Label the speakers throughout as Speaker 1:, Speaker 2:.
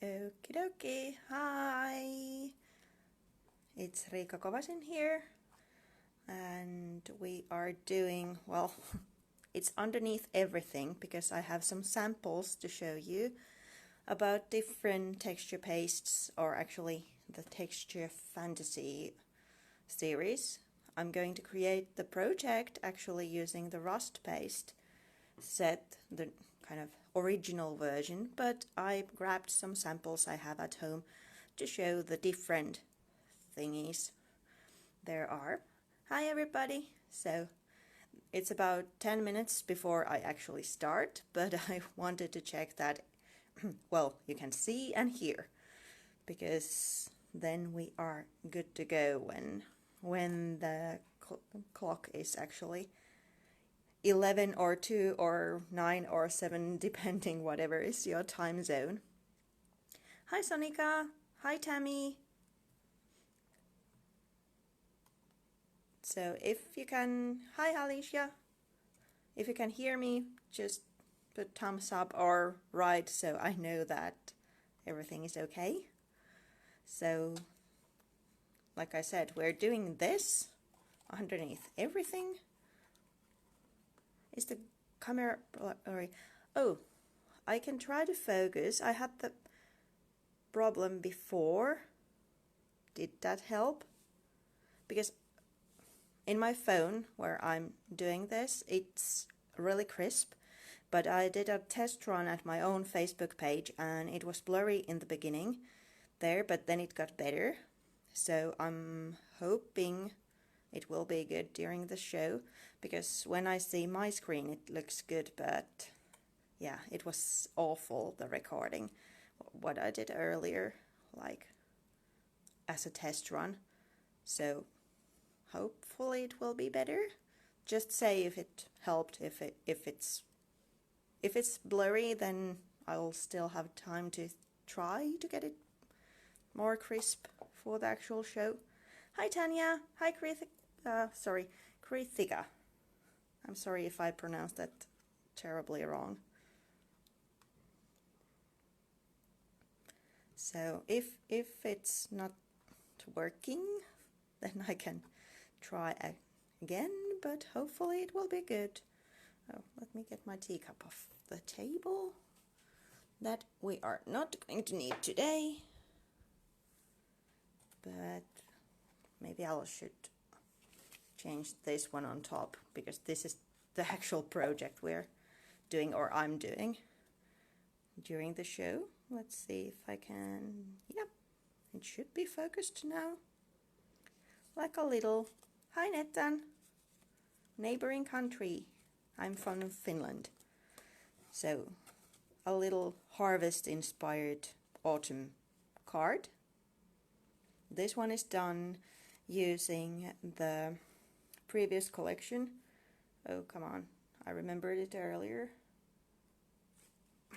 Speaker 1: Okie dokie, hi! It's Riikka Kovasin here, and we are doing, well, it's underneath everything because I have some samples to show you about different texture pastes, or actually the texture fantasy series. I'm going to create the project actually using the rust paste set, the kind of original version, but I grabbed some samples I have at home to show the different thingies there are. Hi everybody! So it's about 10 minutes before I actually start, but I wanted to check that, well, you can see and hear, because then we are good to go when the clock is actually 11 or 2 or 9 or 7, depending whatever is your time zone. Hi Sonika! Hi Tammy! So if you can... Hi Alicia! If you can hear me, just put thumbs up or write so I know that everything is okay. So, like I said, we're doing this underneath everything. Is the camera blurry? Oh, I can try to focus. I had the problem before. Did that help? Because in my phone where I'm doing this, it's really crisp, but I did a test run at my own Facebook page and it was blurry in the beginning there, but then it got better. So I'm hoping it will be good during the show, because when I see my screen it looks good, but yeah, it was awful, the recording, what I did earlier, like as a test run. So hopefully it will be better. Just say if it helped. If it's blurry, then I'll still have time to try to get it more crisp for the actual show. Hi Tanya. Hi Krithika. I'm sorry if I pronounced that terribly wrong. So if it's not working, then I can try again, but hopefully it will be good. Oh, let me get my teacup off the table. That we are not going to need today, but maybe I should change this one on top, because this is the actual project we're doing, or I'm doing, during the show. Let's see if I can... Yep, it should be focused now. Like a little... Hi Nettan! Neighboring country. I'm from Finland. So, a little harvest-inspired autumn card. This one is done using the previous collection. Oh, come on. I remembered it earlier.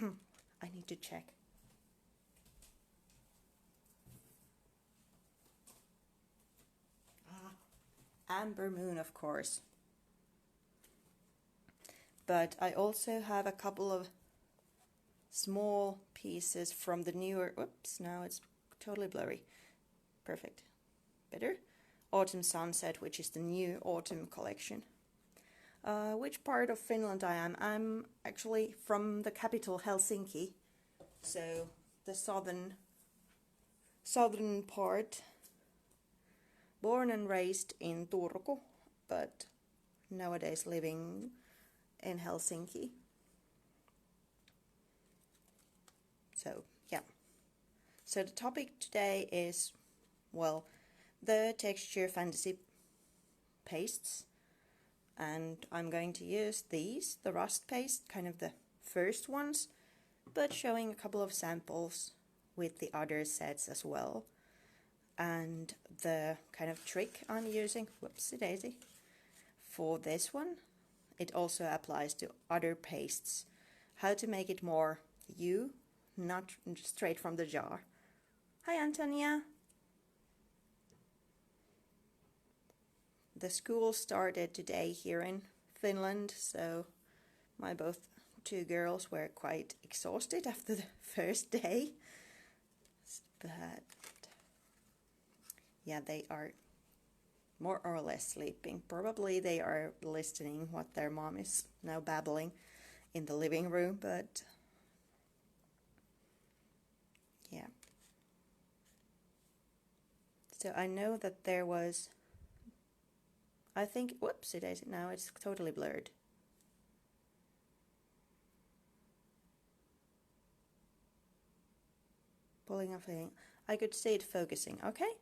Speaker 1: I need to check. Amber Moon, of course. But I also have a couple of small pieces from the newer... Oops, now it's totally blurry. Perfect. Better. Autumn Sunset, which is the new autumn collection. Which part of Finland I am? I'm actually from the capital Helsinki, so the southern part. Born and raised in Turku, but nowadays living in Helsinki. So yeah. So the topic today is, well, the texture fantasy pastes, and I'm going to use these, the rust paste, kind of the first ones, but showing a couple of samples with the other sets as well. And the kind of trick I'm using, whoopsie daisy, for this one, it also applies to other pastes. How to make it more you, not straight from the jar. Hi Antonia! The school started today here in Finland, so my both two girls were quite exhausted after the first day. But yeah, they are more or less sleeping. Probably they are listening what their mom is now babbling in the living room, but yeah. So I know that there was, I think, whoops, it is now, it's totally blurred. Pulling a thing. I could see it focusing, okay?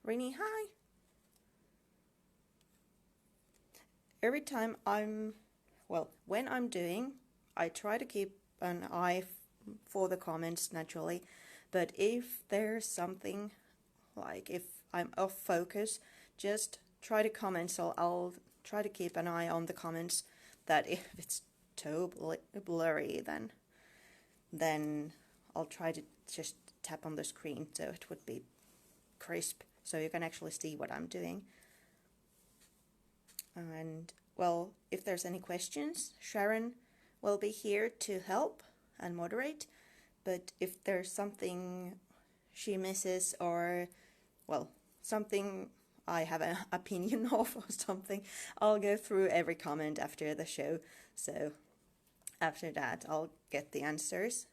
Speaker 1: Rini, hi! Every time when I'm doing, I try to keep an eye for the comments naturally, but if there's something, like if I'm off focus, just try to comment, so I'll try to keep an eye on the comments, that if it's too blurry, then I'll try to just tap on the screen so it would be crisp, so you can actually see what I'm doing. And well, if there's any questions, Sharon will be here to help and moderate, but if there's something she misses, or well, something I have an opinion of or something, I'll go through every comment after the show, so after that I'll get the answers.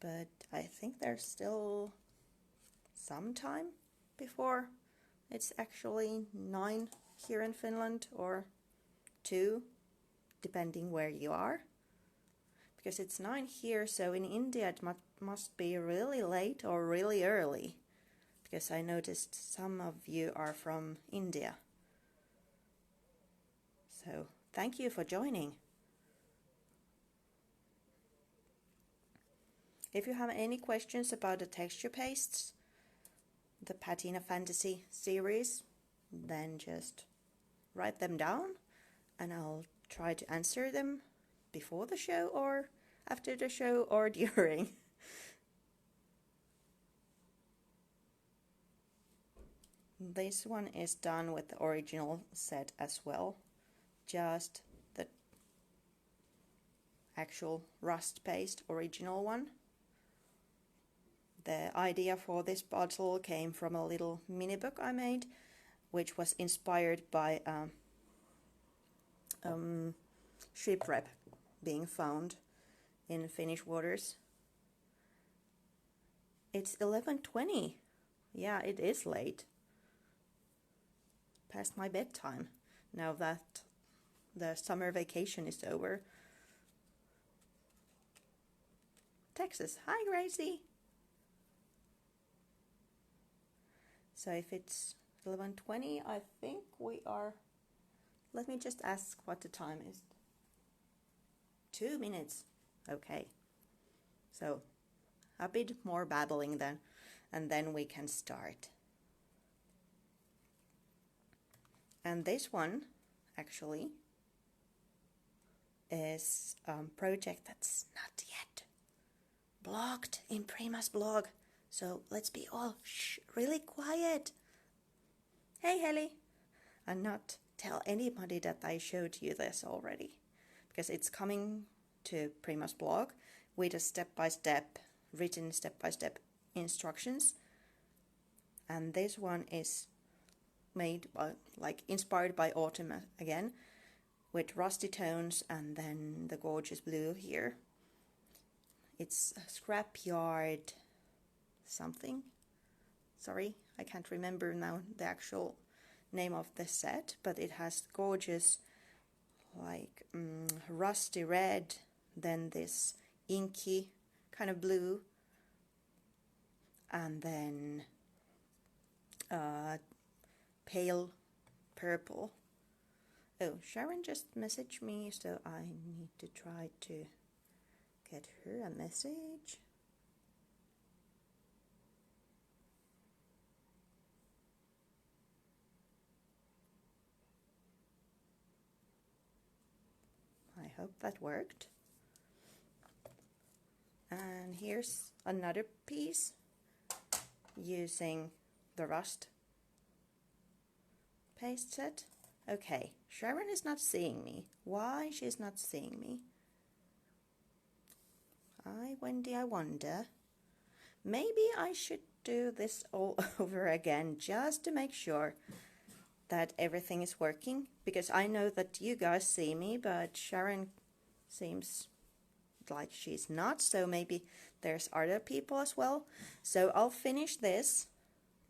Speaker 1: But I think there's still some time before it's actually 9 here in Finland, or 2, depending where you are. Because it's 9 here, so in India it must be really late or really early. Because I noticed some of you are from India. So thank you for joining. If you have any questions about the texture pastes, the Patina Fantasy series, then just write them down and I'll try to answer them before the show or after the show or during. This one is done with the original set as well, just the actual rust paste original one. The idea for this bottle came from a little mini book I made, which was inspired by shipwreck being found in Finnish waters. It's 11:20. Yeah, it is late. Past my bedtime, now that the summer vacation is over. Texas. Hi, Gracie. So if it's 11:20, I think we are... Let me just ask what the time is. 2 minutes. Okay. So a bit more babbling then, and then we can start. And this one, actually, is a project that's not yet blogged in Prima's blog. So let's be all really quiet. Hey, Heli. And not tell anybody that I showed you this already, because it's coming to Prima's blog with a step-by-step, written step-by-step instructions. And this one is made by, inspired by autumn again, with rusty tones and then the gorgeous blue here. It's a scrapyard something. Sorry, I can't remember now the actual name of the set, but it has gorgeous rusty red, then this inky kind of blue, and then pale purple. Oh, Sharon just messaged me, so I need to try to get her a message. I hope that worked. And here's another piece using the rust paste set. Okay, Sharon is not seeing me. Why she's not seeing me? Wendy, I wonder. maybe I should do this all over again just to make sure that everything is working, because I know that you guys see me, but Sharon seems like she's not, so maybe there's other people as well. So I'll finish this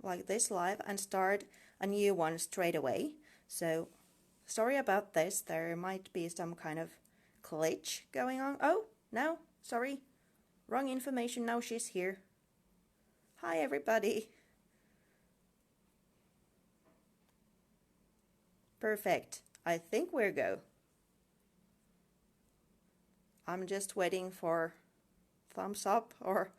Speaker 1: like this live and start a new one straight away. So sorry about this, there might be some kind of glitch going on. Oh no, sorry, wrong information. Now she's here. Hi everybody. Perfect, I think we're go. I'm just waiting for thumbs up or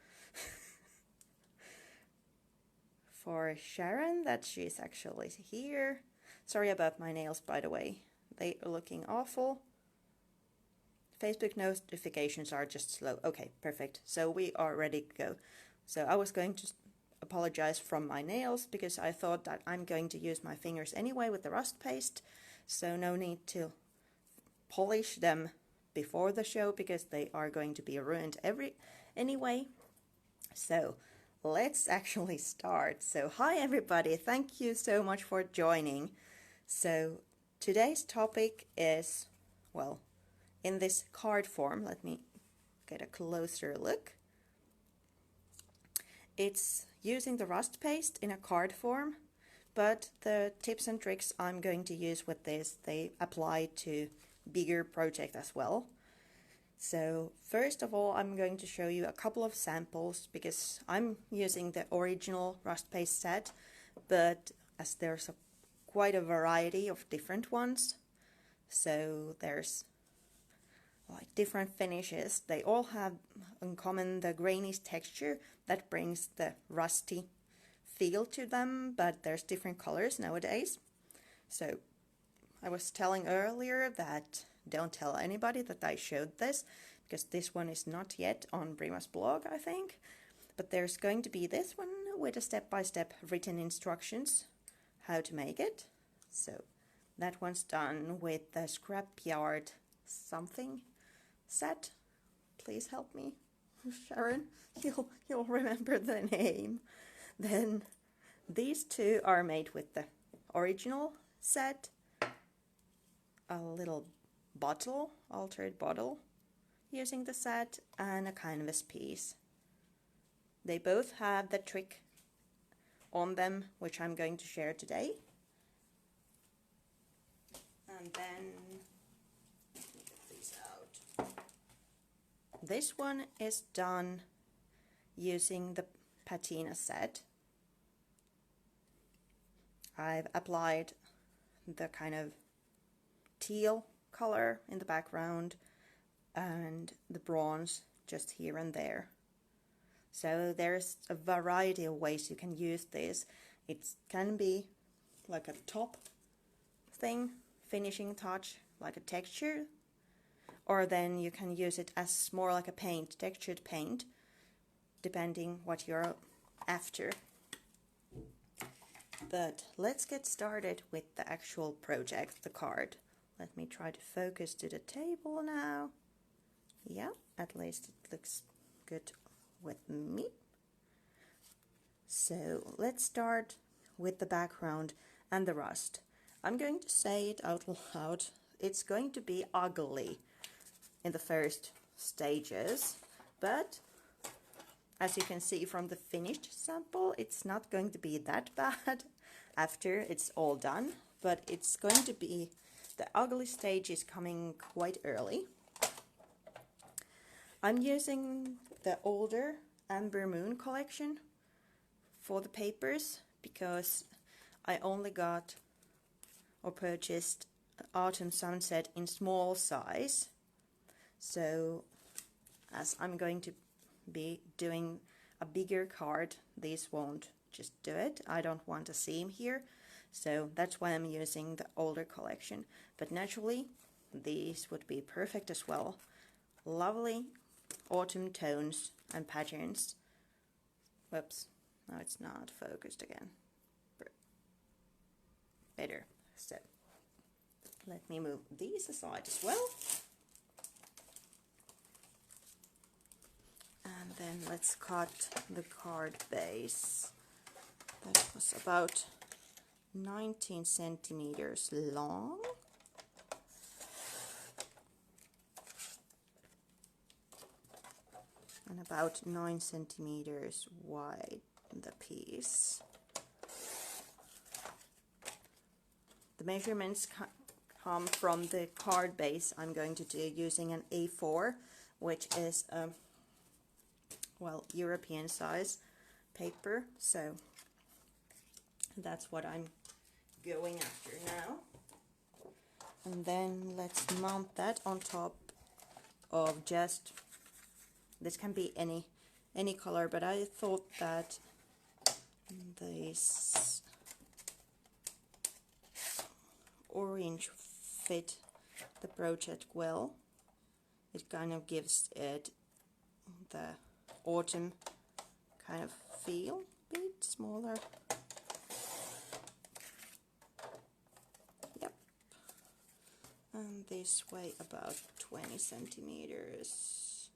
Speaker 1: for Sharon that she's actually here. Sorry about my nails, by the way. They are looking awful. Facebook notifications are just slow. Okay, perfect. So we are ready to go. So I was going to apologize from my nails because I thought that I'm going to use my fingers anyway with the rust paste. So no need to polish them before the show because they are going to be ruined anyway. So let's actually start. So hi everybody, thank you so much for joining. So today's topic is, well, in this card form. Let me get a closer look. It's using the rust paste in a card form, but the tips and tricks I'm going to use with this, they apply to bigger project as well. So first of all, I'm going to show you a couple of samples because I'm using the original rust paste set, but as there's quite a variety of different ones, so there's like different finishes. They all have in common the grainy texture that brings the rusty feel to them, but there's different colors nowadays. So I was telling earlier that don't tell anybody that I showed this, because this one is not yet on Brima's blog, I think. But there's going to be this one with a step-by-step written instructions how to make it. So that one's done with the scrapyard something set. Please help me, Sharon. You'll remember the name. Then these two are made with the original set. A little bottle, altered bottle, using the set, and a canvas piece. They both have the trick on them, which I'm going to share today. And then let me get these out. This one is done using the patina set. I've applied the kind of teal color in the background and the bronze just here and there. So there's a variety of ways you can use this. It can be like a top thing, finishing touch, like a texture, or then you can use it as more like a paint, textured paint, depending what you're after. But let's get started with the actual project, the card. Let me try to focus to the table now. Yeah, at least it looks good with me. So let's start with the background and the rust. I'm going to say it out loud. It's going to be ugly in the first stages, but as you can see from the finished sample, it's not going to be that bad after it's all done, but it's going to be, the ugly stage is coming quite early. I'm using the older Amber Moon collection for the papers because I only got or purchased Autumn Sunset in small size. So as I'm going to be doing a bigger card, these won't just do it. I don't want a seam here, so that's why I'm using the older collection. But naturally, these would be perfect as well. Lovely autumn tones and patterns. Whoops, now it's not focused again. Better. So let me move these aside as well. And Then let's cut the card base. That was about 19 centimeters long. And about 9 centimeters wide, the piece. The measurements come from the card base I'm going to do using an A4, which is well, European size paper, so that's what I'm going after now. And then let's mount that on top of just, this can be any color, but I thought that this orange fit the project well. It kind of gives it the autumn kind of feel, a bit smaller. Yep. And this way about 20 centimeters.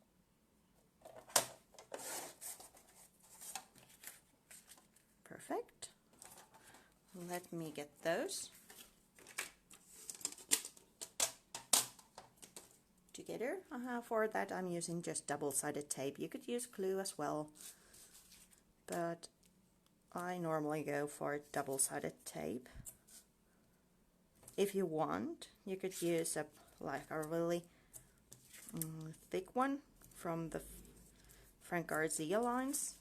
Speaker 1: Perfect. Let me get those together. For that I'm using just double-sided tape. You could use glue as well, but I normally go for double-sided tape. If you want, you could use a really thick one from the Frank Garcia lines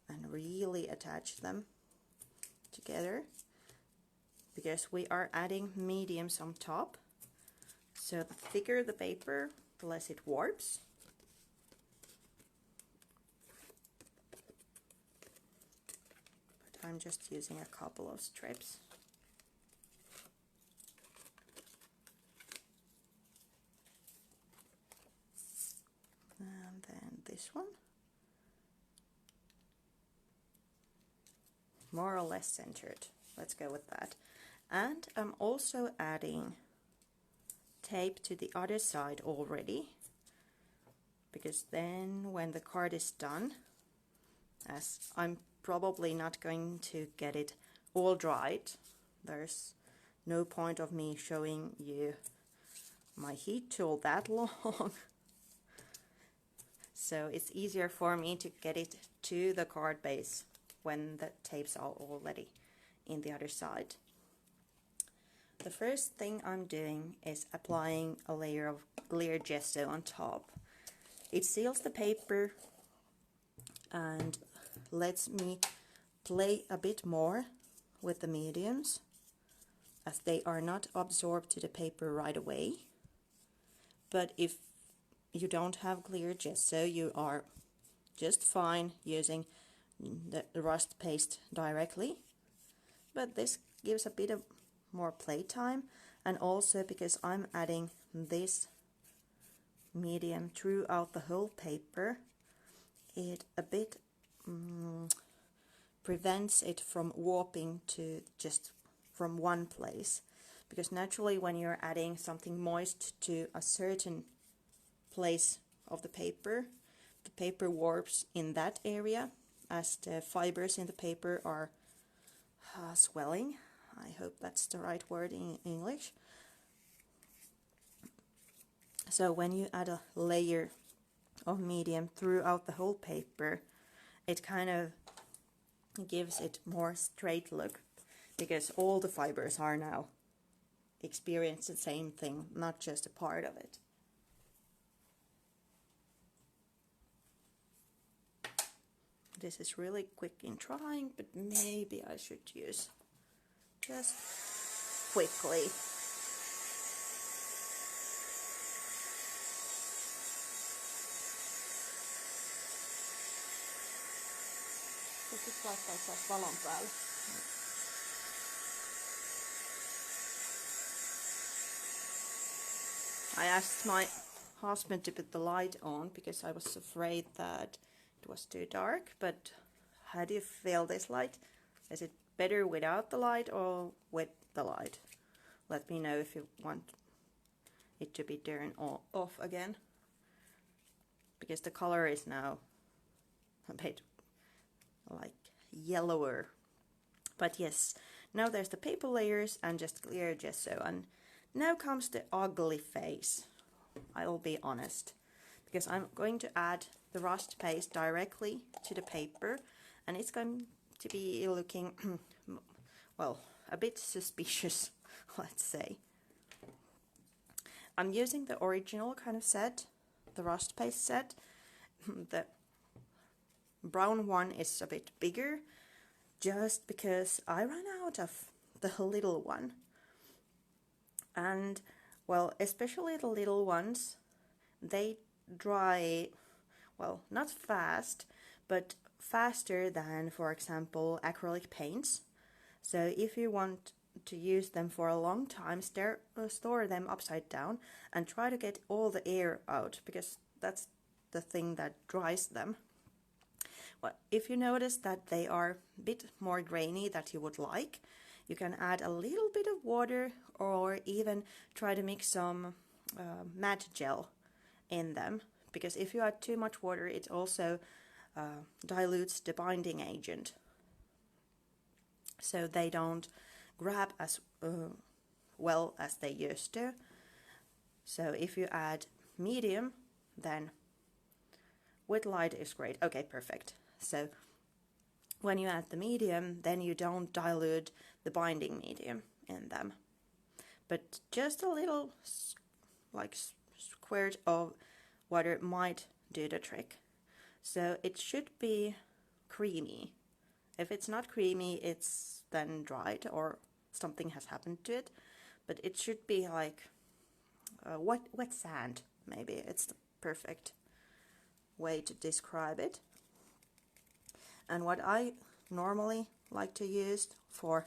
Speaker 1: and really attach them together, because we are adding mediums on top. So the thicker the paper, the less it warps. But I'm just using a couple of strips. And then this one. More or less centered. Let's go with that. And I'm also adding tape to the other side already, because then when the card is done, as I'm probably not going to get it all dried, there's no point of me showing you my heat tool that long. So it's easier for me to get it to the card base when the tapes are already in the other side. The first thing I'm doing is applying a layer of clear gesso on top. It seals the paper and lets me play a bit more with the mediums, as they are not absorbed to the paper right away. But if you don't have clear gesso, you are just fine using the rust paste directly. But this gives a bit of more playtime, and also because I'm adding this medium throughout the whole paper, it a bit prevents it from warping to just from one place, because naturally when you're adding something moist to a certain place of the paper warps in that area as the fibers in the paper are swelling. I hope that's the right word in English. So when you add a layer of medium throughout the whole paper, it kind of gives it more straight look, because all the fibers are now experiencing the same thing, not just a part of it. This is really quick in drying, but maybe I should use just quickly. I asked my husband to put the light on because I was afraid that it was too dark, but how do you feel this light? Is it better without the light or with the light? Let me know if you want it to be turned off again, because the color is now a bit like yellower. But yes, now there's the paper layers and just clear gesso, and now comes the ugly face. I'll be honest, because I'm going to add the rust paste directly to the paper, and it's going to be looking well, a bit suspicious, let's say. I'm using the original kind of set, the rust paste set. The brown one is a bit bigger, just because I ran out of the little one. And, well, especially the little ones, they dry, well, not fast, but faster than, for example, acrylic paints. So if you want to use them for a long time, store them upside down and try to get all the air out, because that's the thing that dries them. Well, if you notice that they are a bit more grainy than you would like, you can add a little bit of water, or even try to mix some matte gel in them, because if you add too much water, it also dilutes the binding agent, so they don't grab as well as they used to. So if you add medium, then with light is great. Okay, perfect. So when you add the medium, then you don't dilute the binding medium in them, but just a little like squirt of water might do the trick. So it should be creamy. If it's not creamy, it's then dried or something has happened to it, but it should be like wet sand, maybe. It's the perfect way to describe it. And what I normally like to use for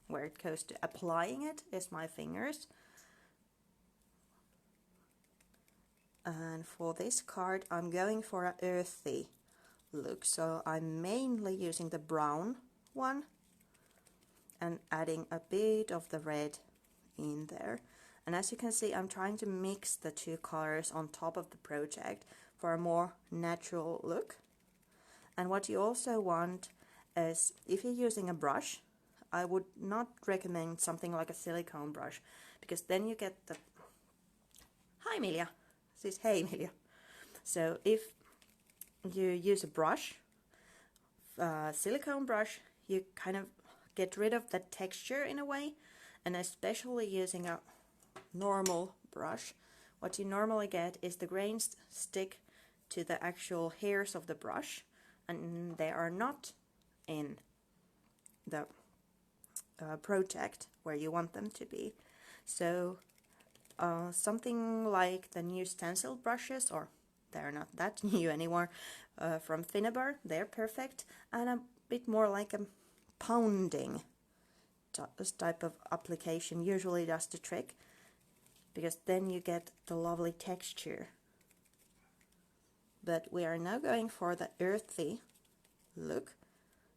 Speaker 1: where it goes to applying it is my fingers. And for this card, I'm going for an earthy look, so I'm mainly using the brown one and adding a bit of the red in there. And as you can see, I'm trying to mix the two colors on top of the project for a more natural look. And what you also want is, if you're using a brush, I would not recommend something like a silicone brush, because then you get the... Hi, Emilia. This is hey, Emilia. So if you use a brush, silicone brush, you kind of get rid of the texture in a way, and especially using a normal brush, what you normally get is the grains stick to the actual hairs of the brush, and they are not in the project where you want them to be. So something like the new stencil brushes, or they're not that new anymore, from Finnabair, they're perfect, and a bit more like a pounding type of application usually does the trick, because then you get the lovely texture. But we are now going for the earthy look,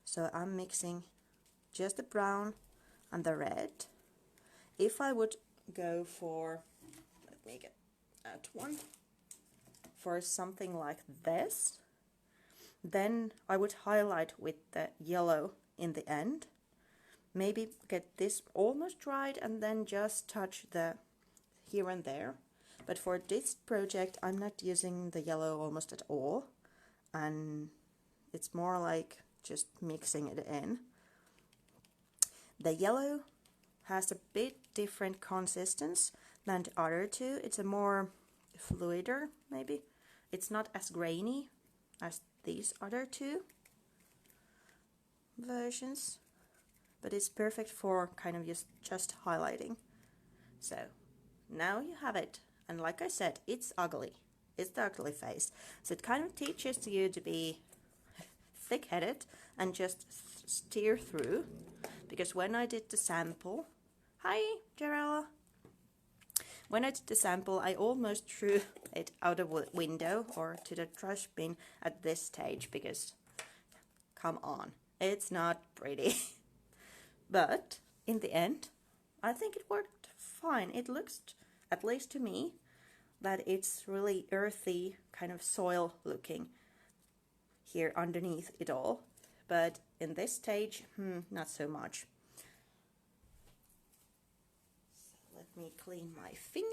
Speaker 1: so I'm mixing just the brown and the red. If I would go for, let me get that one, for something like this, then I would highlight with the yellow in the end, maybe get this almost dried and then just touch the here and there. But for this project, I'm not using the yellow almost at all, and it's more like just mixing it in. The yellow has a bit different consistency than the other two. It's a more fluider, maybe. It's not as grainy as these other two versions, but it's perfect for kind of just highlighting. So now you have it, and like I said, it's ugly. It's the ugly face. So it kind of teaches you to be thick-headed and just steer through, because when I did the sample, hi Jarella, when I did the sample, I almost threw it out of the window or to the trash bin at this stage, because come on, it's not pretty. But in the end, I think it worked fine. It looks, at least to me, that it's really earthy, kind of soil looking here underneath it all. But in this stage, not so much. So let me clean my finger.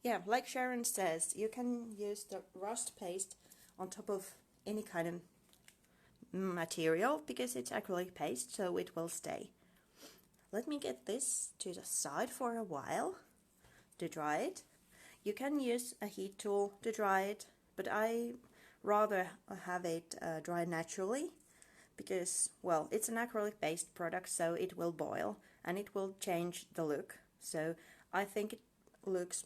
Speaker 1: Yeah, like Sharon says, you can use the rust paste on top of any kind of material because it's acrylic paste, so it will stay. Let me get this to the side for a while to dry it. You can use a heat tool to dry it, but I rather have it dry naturally because, well, it's an acrylic based product, so it will boil and it will change the look. So I think it looks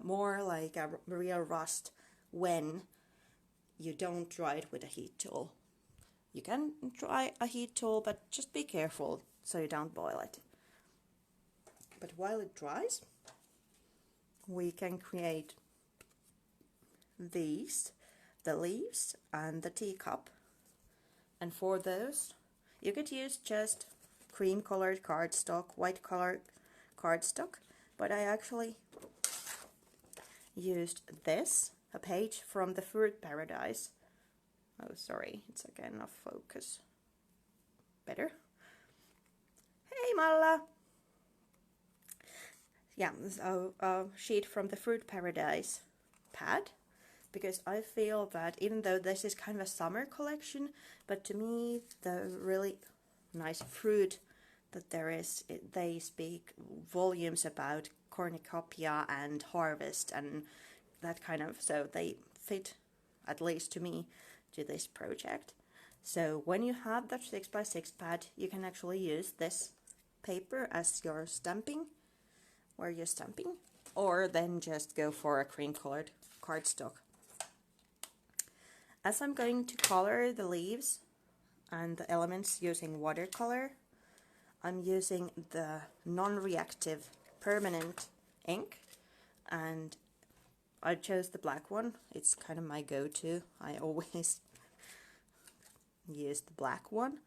Speaker 1: more like a real rust when you don't dry it with a heat tool. You can try a heat tool, but just be careful so you don't boil it. But while it dries, we can create these, the leaves and the teacup. And for those, you could use just cream colored cardstock, white colored cardstock, but I actually used this, a page from the Fruit Paradise. Oh, sorry, it's again off focus. Better? Hey, Malla! Yeah, so a sheet from the Fruit Paradise pad, because I feel that even though this is kind of a summer collection, but to me the really nice fruit that there is, they speak volumes about cornucopia and harvest and that kind of, so they fit, at least to me, to this project. So when you have that 6x6 pad, you can actually use this paper as your stamping, where you're stamping, or then just go for a cream colored cardstock. As I'm going to color the leaves and the elements using watercolor, I'm using the non-reactive permanent ink, and I chose the black one. It's kind of my go-to. I always use the black one,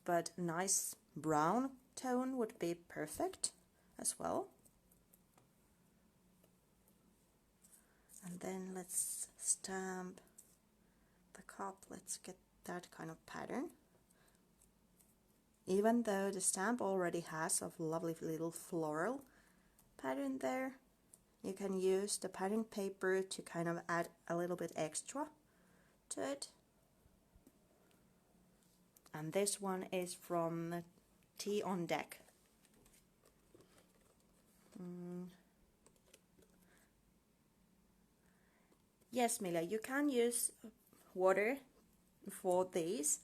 Speaker 1: but nice brown tone would be perfect as well. And then let's stamp the cup. Let's get that kind of pattern. Even though the stamp already has a lovely little floral pattern there, you can use the pattern paper to kind of add a little bit extra to it. And this one is from Tea on Deck. Yes, Mila, you can use water for these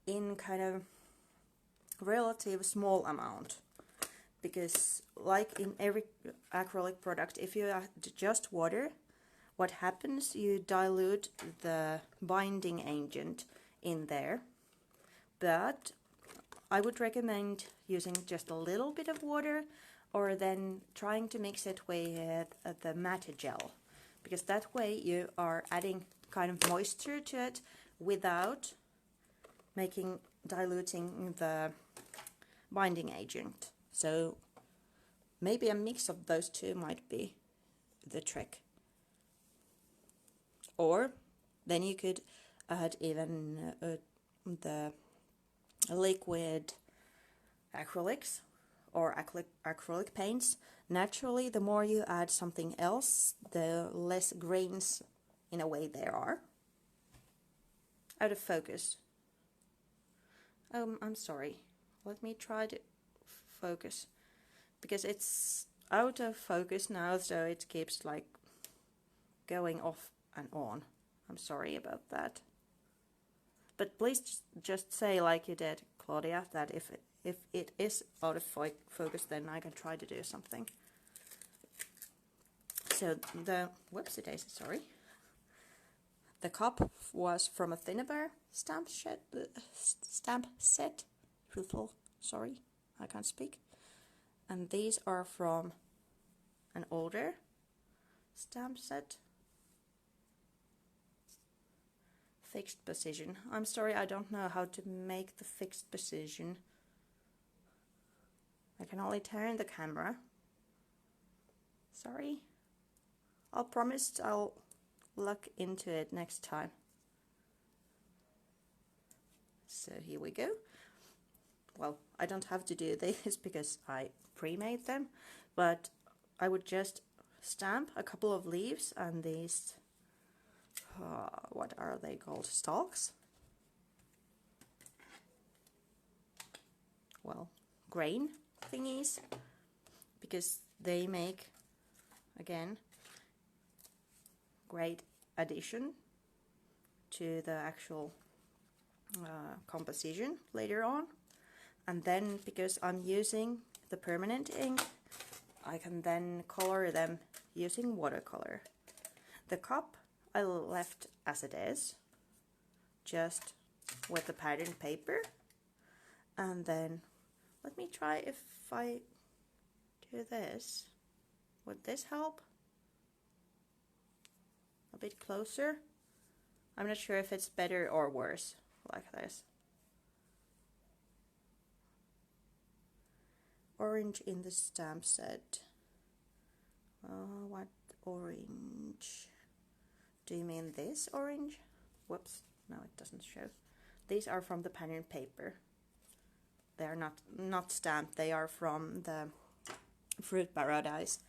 Speaker 1: in kind of relative small amount, because like in every acrylic product, if you add just water, what happens, you dilute the binding agent in there. But I would recommend using just a little bit of water, or then trying to mix it with the matte gel, because that way you are adding kind of moisture to it without diluting the binding agent. So maybe a mix of those two might be the trick. Or then you could add even the liquid acrylics or acrylic paints. Naturally, the more you add something else, the less grains in a way there are. Out of focus. I'm sorry. Let me try to focus, because it's out of focus now, so it keeps like going off and on. I'm sorry about that. But please just say, like you did, Claudia, that if it is out of focus, then I can try to do something. So the whoopsie-daisy, sorry. The cup was from a Finnabair stamp set. Truthful, sorry, I can't speak. And these are from an older stamp set. Fixed position. I'm sorry, I don't know how to make the fixed position. I can only turn the camera. Sorry. I'll promise I'll look into it next time. So here we go. Well, I don't have to do this because I pre-made them, but I would just stamp a couple of leaves and these, what are they called, stalks? Well, grain thingies, because they make, again, great addition to the actual composition later on. And then, because I'm using the permanent ink, I can then color them using watercolor. The cup I left as it is, just with the patterned paper. And then let me try if I do this. Would this help? A bit closer. I'm not sure if it's better or worse like this. Orange in the stamp set. What orange? Do you mean this orange? Whoops, no, it doesn't show. These are from the patterned paper. They are not stamped, they are from the Fruit Paradise.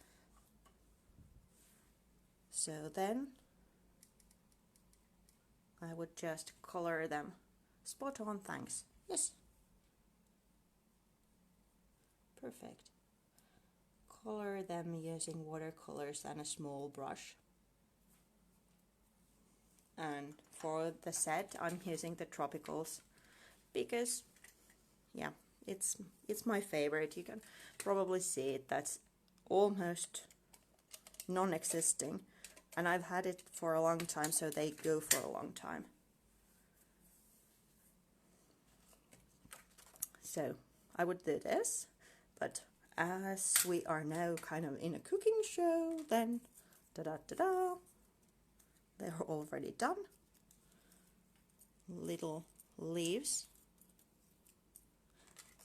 Speaker 1: So then I would just color them. Spot on, thanks. Yes. Perfect. Color them using watercolors and a small brush. And for the set, I'm using the Tropicals because, yeah, it's my favorite. You can probably see it. That's almost non-existing, and I've had it for a long time, so they go for a long time. So I would do this, but as we are now kind of in a cooking show, then da-da-da-da, they're already done. Little leaves.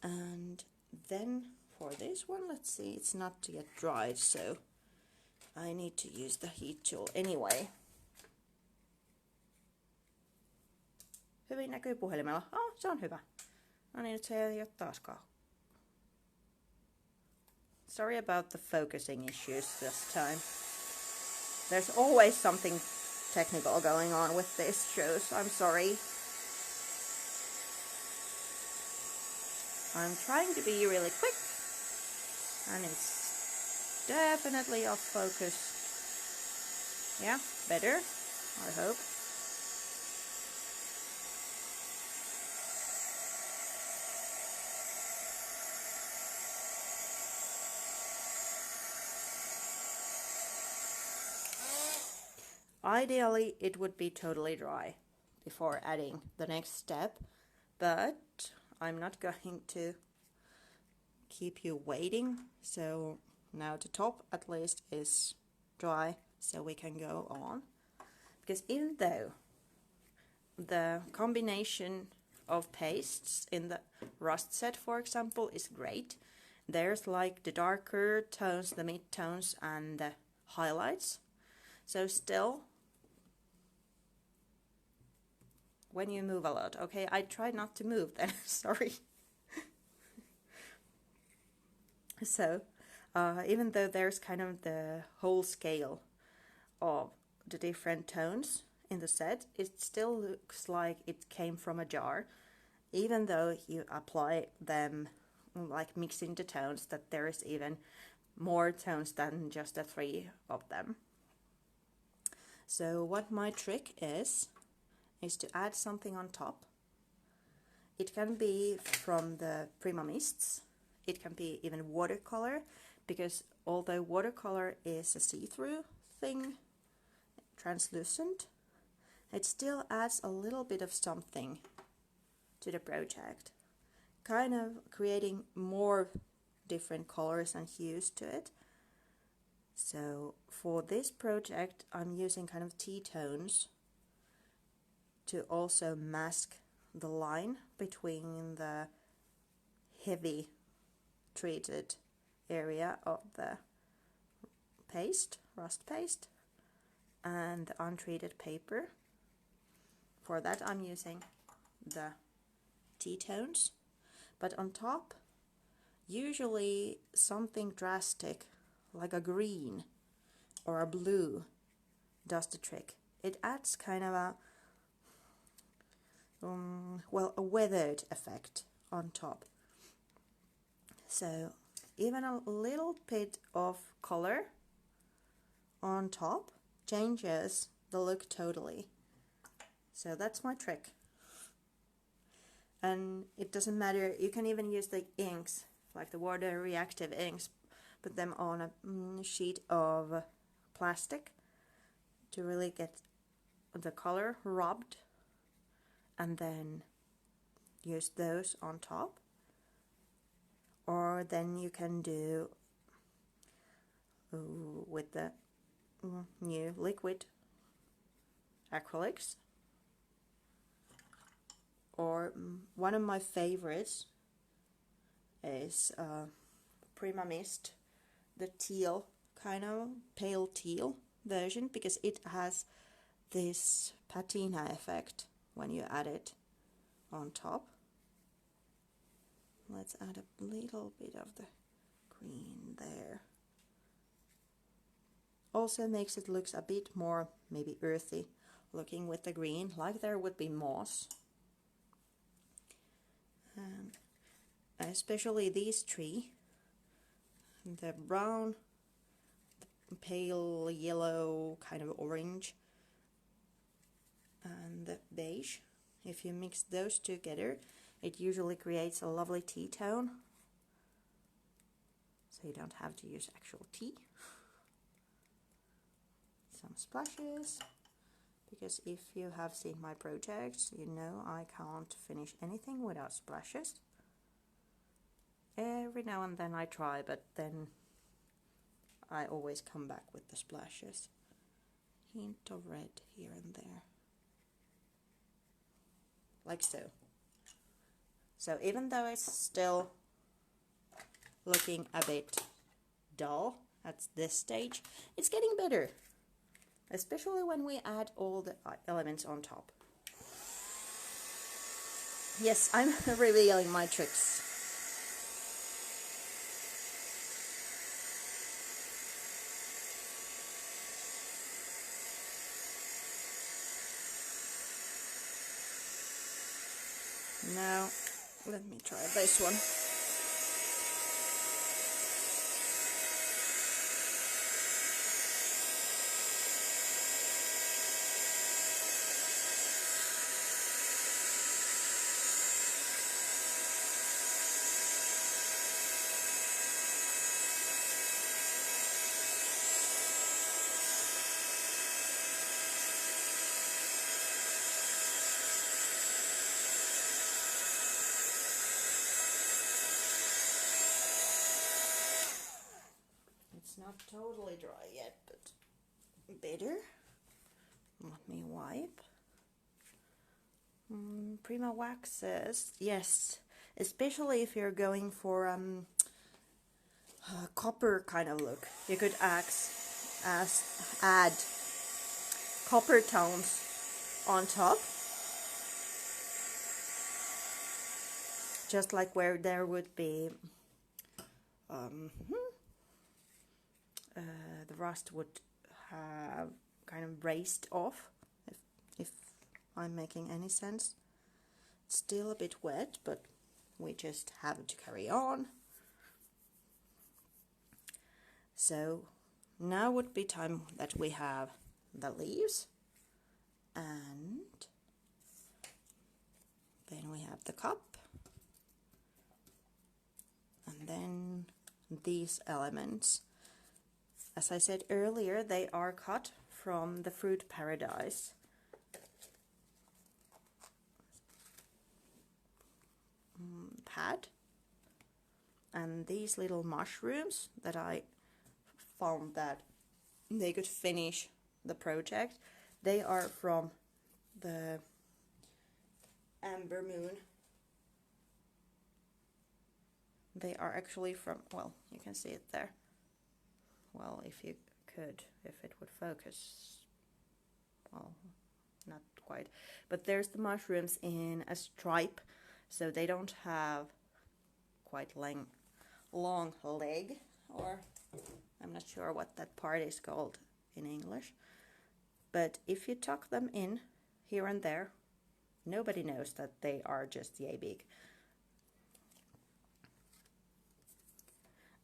Speaker 1: And then for this one, let's see, it's not yet dried, so I need to use the heat tool anyway. Hyvin näkyy puhelimella. Se on hyvä. No niin, nyt se ei ole taaskaan. Sorry about the focusing issues this time. There's always something technical going on with these shows. I'm sorry. I'm trying to be really quick, and it's definitely off focus. Yeah, better, I hope. Ideally, it would be totally dry before adding the next step, but I'm not going to keep you waiting. So now the top at least is dry, so we can go on. Because even though the combination of pastes in the rust set, for example, is great, there's like the darker tones, the mid tones, and the highlights. So still, when you move a lot, okay, I try not to move then, sorry. So, even though there's kind of the whole scale of the different tones in the set, it still looks like it came from a jar, even though you apply them, like mixing the tones, that there is even more tones than just the 3 of them. So what my trick is to add something on top. It can be from the Prima Mists, it can be even watercolor, because although watercolor is a see-through thing, translucent, it still adds a little bit of something to the project, kind of creating more different colors and hues to it. So for this project, I'm using kind of T-tones to also mask the line between the heavy treated area of the paste, rust paste, and the untreated paper. For that I'm using the tea tones, but on top usually something drastic like a green or a blue does the trick. It adds kind of a a weathered effect on top. So even a little bit of color on top changes the look totally. So that's my trick. And it doesn't matter, you can even use the inks, like the water reactive inks, put them on a sheet of plastic to really get the color rubbed, and then use those on top. Or then you can do with the new liquid acrylics. Or one of my favorites is Prima Mist, the teal, kind of pale teal version, because it has this patina effect when you add it on top. Let's add a little bit of the green there. Also makes it look a bit more maybe earthy looking with the green, like there would be moss. Especially these three, the brown, the pale yellow, kind of orange, and the beige. If you mix those together, it usually creates a lovely tea tone. So you don't have to use actual tea. Some splashes, because if you have seen my projects, you know I can't finish anything without splashes. Every now and then I try, but then I always come back with the splashes. Hint of red here and there. Like so. So even though it's still looking a bit dull at this stage, it's getting better. Especially when we add all the elements on top. Yes, I'm revealing my tricks. Now, let me try this one. It's not totally dry yet, but better. Let me wipe. Prima waxes, yes, especially if you're going for a copper kind of look. You could add copper tones on top, just like where there would be the rust would have kind of raised off, if I'm making any sense. It's still a bit wet, but we just have to carry on. So now would be time that we have the leaves, and then we have the cup, and then these elements. As I said earlier, they are cut from the Fruit Paradise. Pad. And these little mushrooms that I found that they could finish the project, they are from the Amber Moon They are actually from, well, you can see it there. Well, if you could, if it would focus. Well, not quite. But there's the mushrooms in a stripe, so they don't have quite long leg, or I'm not sure what that part is called in English. But if you tuck them in here and there, nobody knows that they are just yay big.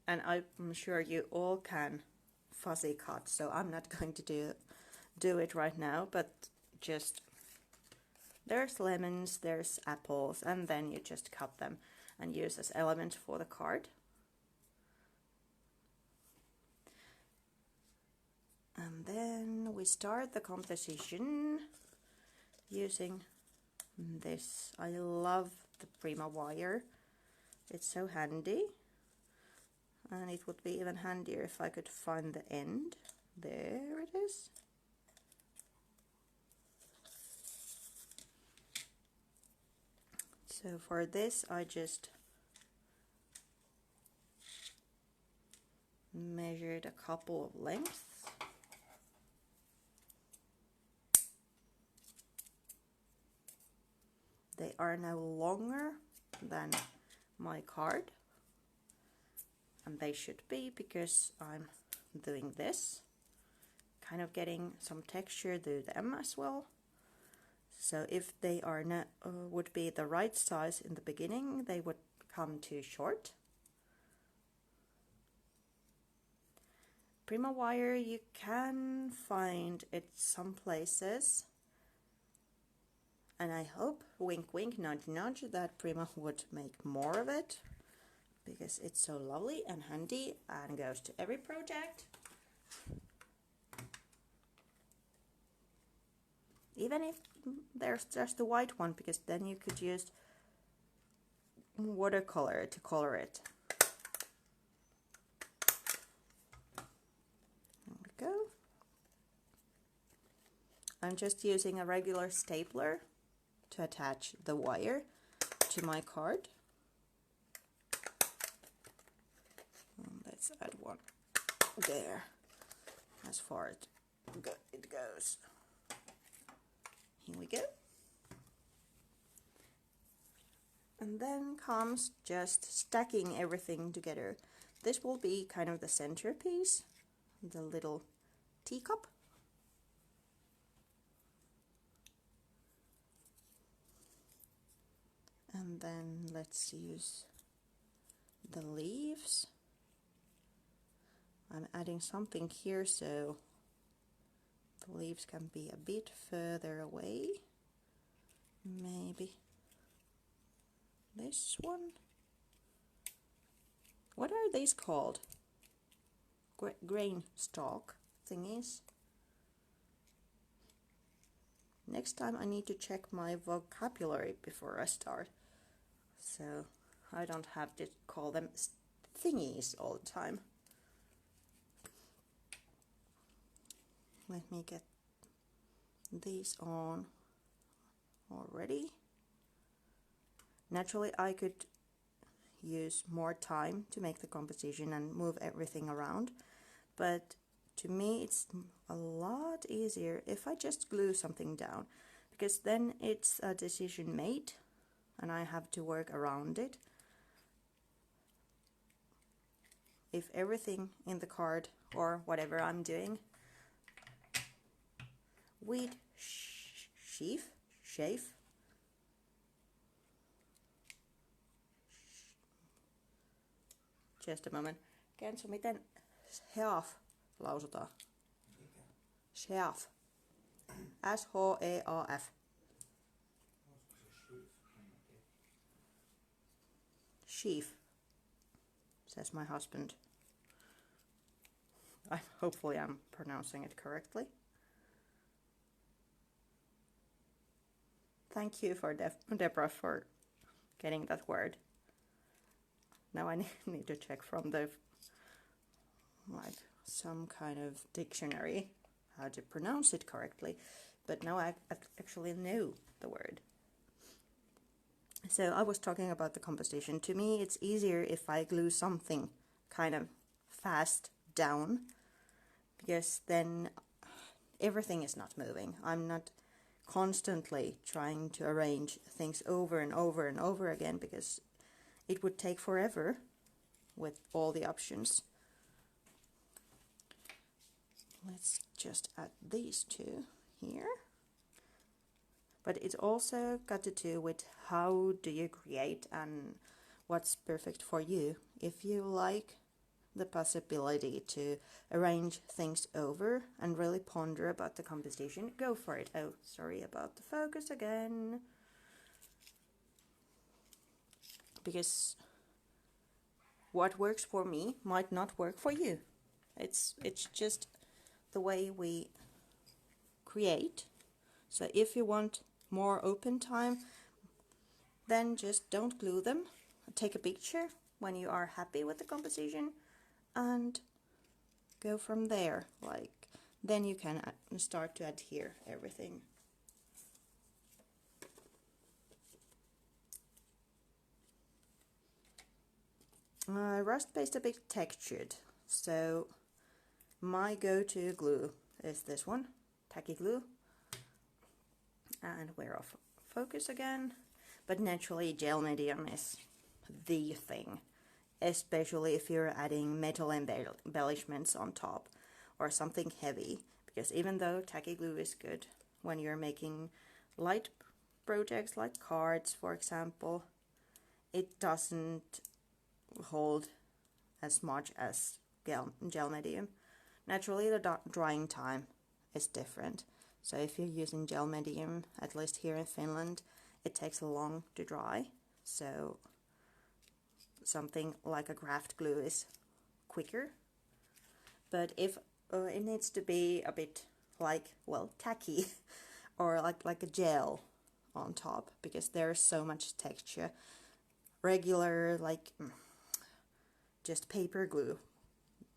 Speaker 1: And I'm sure you all can fuzzy cut, so I'm not going to do it right now, but just there's lemons, there's apples, and then you just cut them and use as elements for the card. And then we start the composition using this. I love the Prima wire. It's so handy. And it would be even handier if I could find the end. There it is. So for this I just measured a couple of lengths. They are now longer than my card. And they should be, because I'm doing this, kind of getting some texture to them as well. So if they are not would be the right size in the beginning, they would come too short. Prima wire you can find it some places, and I hope, wink wink nudge nudge, that Prima would make more of it, because it's so lovely and handy and goes to every project. Even if there's just the white one, because then you could use watercolor to color it. There we go. I'm just using a regular stapler to attach the wire to my card. Let's add one there, as far as it goes. Here we go. And then comes just stacking everything together. This will be kind of the centerpiece, the little teacup. And then let's use the leaves. I'm adding something here so the leaves can be a bit further away. Maybe this one. What are these called? Grain stalk thingies. Next time I need to check my vocabulary before I start, so I don't have to call them thingies all the time. Let me get these on already. Naturally, I could use more time to make the composition and move everything around, but to me it's a lot easier if I just glue something down, because then it's a decision made and I have to work around it. If everything in the card or whatever I'm doing with shave. Just a moment. Kenzo, miten sheaf lausutaan? Sheaf. S-H-E-A-F. Sheaf, says my husband. Hopefully I'm pronouncing it correctly. Thank you for Deborah for getting that word. Now I need to check from the some kind of dictionary how to pronounce it correctly, but now I actually know the word. So I was talking about the composition. To me, it's easier if I glue something kind of fast down, because then everything is not moving. I'm not constantly trying to arrange things over and over and over again, because it would take forever with all the options. Let's just add these two here. But it's also got to do with how do you create and what's perfect for you. If you like the possibility to arrange things over and really ponder about the composition, go for it. Oh, sorry about the focus again. Because what works for me might not work for you. It's just the way we create. So if you want more open time, then just don't glue them. Take a picture when you are happy with the composition and go from there. Like, then you can start to adhere everything. Rust based a bit textured, so my go-to glue is this one, tacky glue. And we're off focus again. But naturally, gel medium is the thing, especially if you're adding metal embellishments on top or something heavy, because even though tacky glue is good when you're making light projects like cards, for example, it doesn't hold as much as gel medium. Naturally, the drying time is different. So if you're using gel medium, at least here in Finland, it takes long to dry. So something like a craft glue is quicker. But if it needs to be a bit like, well, tacky or like a gel on top, because there's so much texture. Regular, like just paper glue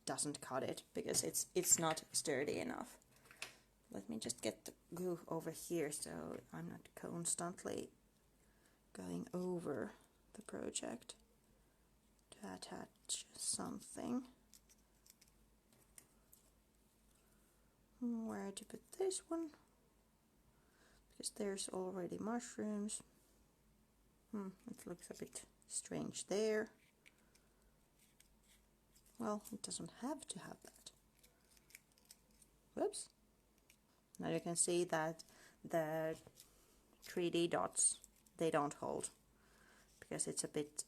Speaker 1: doesn't cut it, because it's not sturdy enough. Let me just get the glue over here so I'm not constantly going over the project to attach something. Where to put this one? Because there's already mushrooms. It looks a bit strange there. Well, it doesn't have to have that. Whoops. Now you can see that the 3D dots, they don't hold, because it's a bit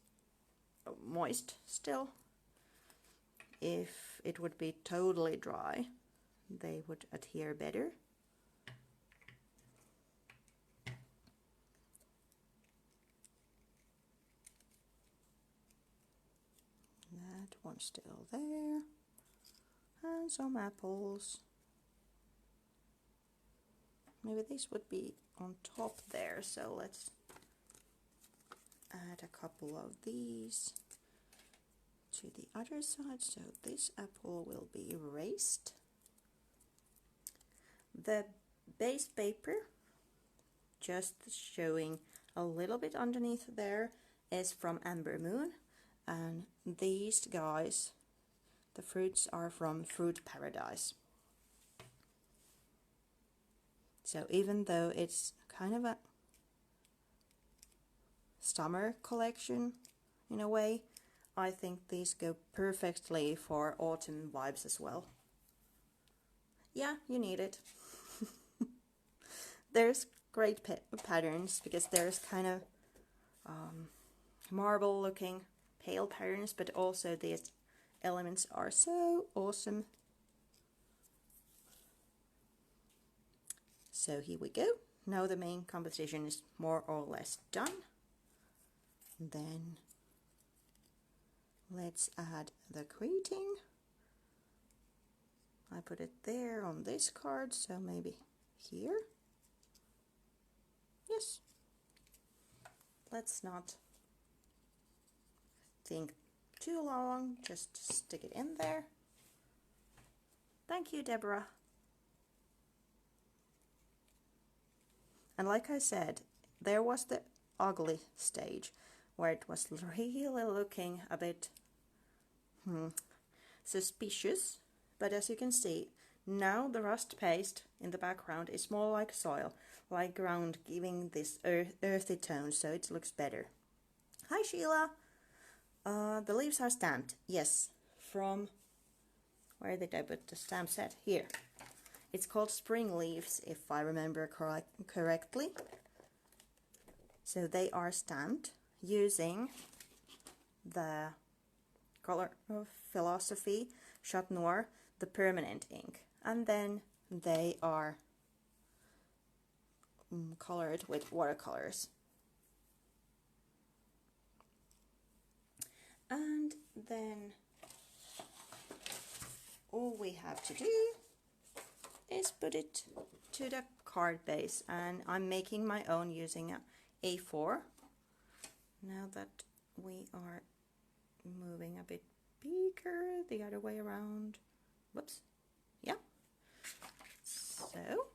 Speaker 1: moist still. If it would be totally dry, they would adhere better. That one's still there. And some apples. Maybe this would be on top there, so let's add a couple of these to the other side. So this apple will be erased. The base paper, just showing a little bit underneath there, is from Amber Moon, and these guys, the fruits, are from Fruit Paradise. So even though it's kind of a summer collection in a way, I think these go perfectly for autumn vibes as well. Yeah, you need it. There's great patterns, because there's kind of marble looking pale patterns, but also these elements are so awesome. So here we go. Now the main composition is more or less done. Then let's add the greeting. I put it there on this card, so maybe here. Yes. Let's not think too long, just stick it in there. Thank you, Deborah. And like I said, there was the ugly stage where it was really looking a bit suspicious. But as you can see, now the rust paste in the background is more like soil, like ground, giving this earthy tone, so it looks better. Hi Sheila! The leaves are stamped. Yes, from... where did I put the stamp set? Here. It's called spring leaves, if I remember correctly. So they are stamped using the color of philosophy Chat Noir, the permanent ink. And then they are colored with watercolors. And then all we have to do is put it to the card base, and I'm making my own using a A4. Now that we are moving a bit bigger, the other way around, whoops, yeah, so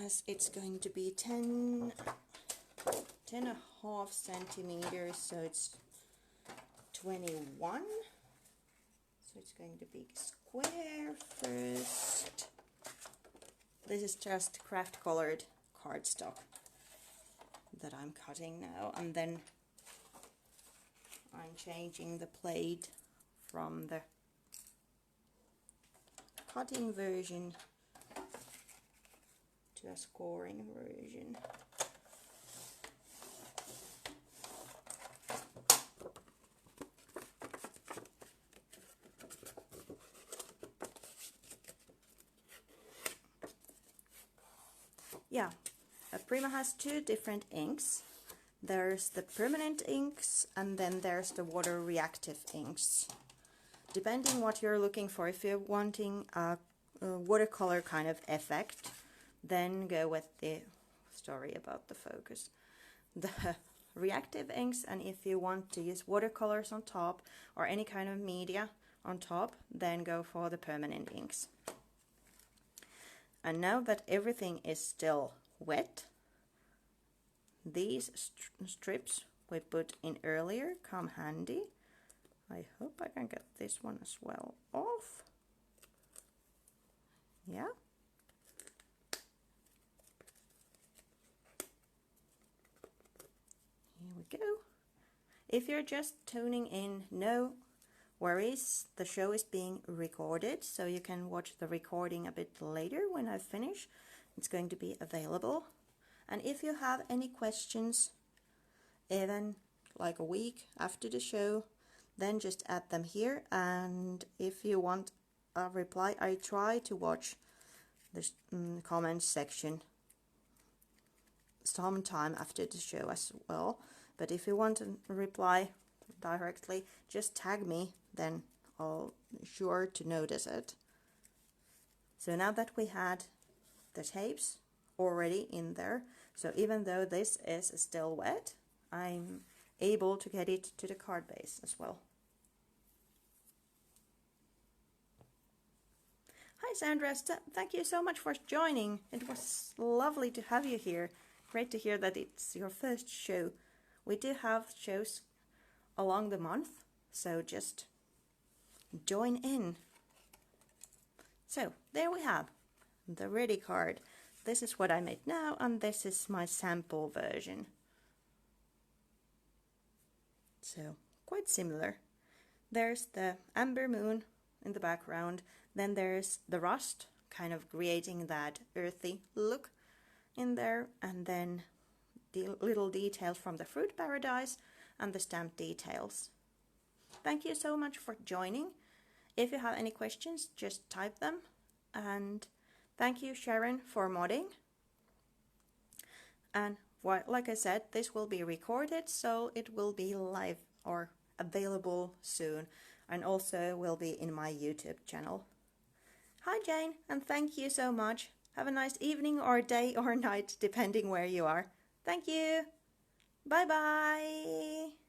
Speaker 1: as it's going to be 10 and a half centimeters, so it's 21. So it's going to be square first. This is just craft colored cardstock that I'm cutting now, and then I'm changing the plate from the cutting version to a scoring version. Yeah, Prima has two different inks. There's the permanent inks and then there's the water reactive inks. Depending what you're looking for, if you're wanting a watercolor kind of effect, then go with the story about the focus. The reactive inks, and if you want to use watercolors on top or any kind of media on top, then go for the permanent inks. And now that everything is still wet, these strips we put in earlier come handy. I hope I can get this one as well off. Yeah. Here we go. If you're just tuning in, no worries, the show is being recorded, so you can watch the recording a bit later when I finish. It's going to be available. And if you have any questions, even like a week after the show, then just add them here. And if you want a reply, I try to watch the comments section sometime after the show as well. But if you want a reply directly, just tag me, then I'll be sure to notice it. So now that we had the tapes already in there, so even though this is still wet, I'm able to get it to the card base as well. Hi Sandra, thank you so much for joining. It was lovely to have you here. Great to hear that it's your first show. We do have shows along the month, so just join in. So there we have the ready card. This is what I made now, and this is my sample version. So quite similar. There's the amber moon in the background, then there's the rust kind of creating that earthy look in there, and then the little details from the fruit paradise and the stamp details. Thank you so much for joining. If you have any questions, just type them. And thank you Sharon for modding. And like I said, this will be recorded, so it will be live or available soon, and also will be in my YouTube channel. Hi Jane, and thank you so much. Have a nice evening or day or night, depending where you are. Thank you. Bye bye.